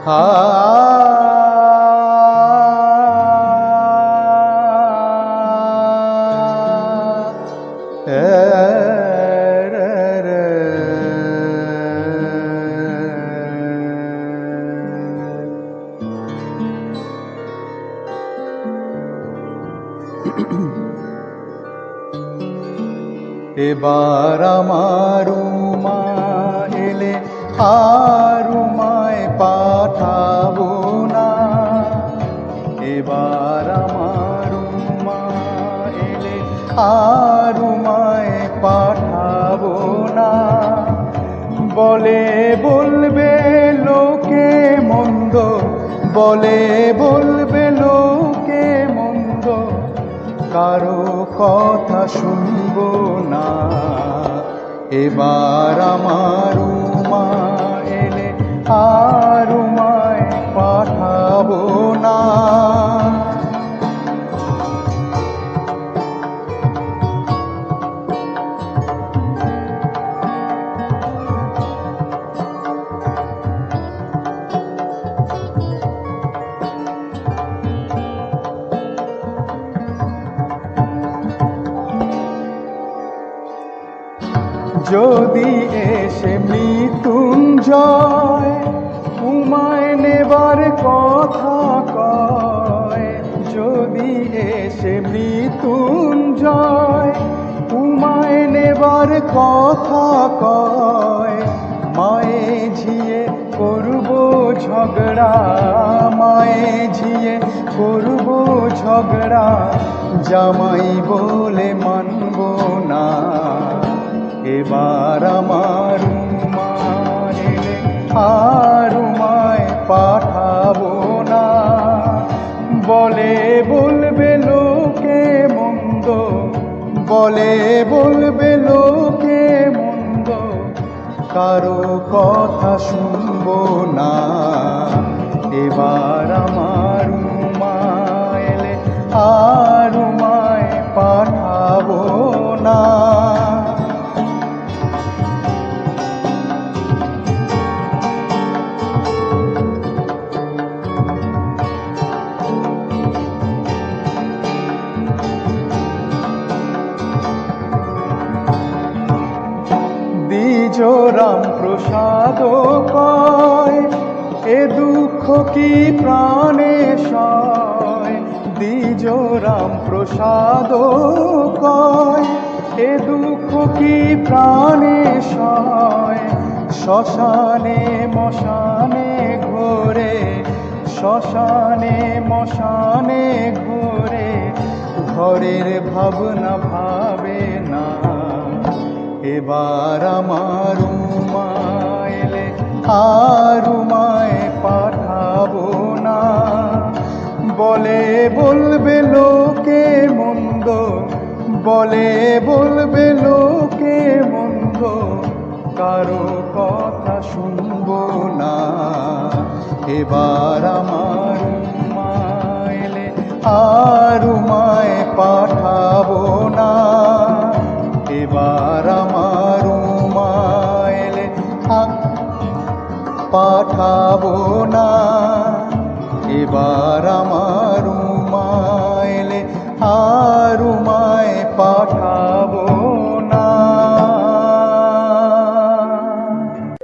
হা এবার আমার মা এলে আর মায় পাঠাবো না। এবার আমার মা এলে আর মায় পাঠাবো না। বলে বলবে লোকে মন্দ, বলে বলবে লোকে মন্দ, কারো কথা শুনবো না। এবার আমার মা এলে আর মায় পাঠাবো না। যদি এসে মৃত্যুঞ্জয় উমায় নেবার কথা কয়, যদি এসে মৃত্যুঞ্জয় উমায় নেবার কথা কয়, মায়ে ঝিয়ে করব ঝগড়া, মায়ে ঝিয়ে করব ঝগড়া, জামাই বলে মানব না। এবার আমার মা এলে আর মায় পাঠাবো না। বলে বলবে লোকে মন্দ, বলে বলবে লোকে মন্দ, কারো কথা শুনবো না। এবার আমার মা এলে আর মায় পাঠাবো না। দ্বিজ রামপ্রসাদ কয় এ দুঃখ কি প্রাণে সয়। দ্বিজ রামপ্রসাদ কয় এ দুঃখ কি প্রাণে সয়। শ্মশানে মশানে ঘোরে, শ্মশানে মশানে ঘোরে, ঘরের ভাবনা ভাবে না। এবার আমার মা এলে আর মায় পাঠাবো না। বলে বলবে লোকে মন্দ, বলে বলবে লোকে মন্দ, কারো কথা শুনবো না। এবার আমার মা এলে আর মায় পাঠাবো না। এবার আমার মা এলে পাঠাবো না। এবার আমার মা এলে আর মায় পাঠাবো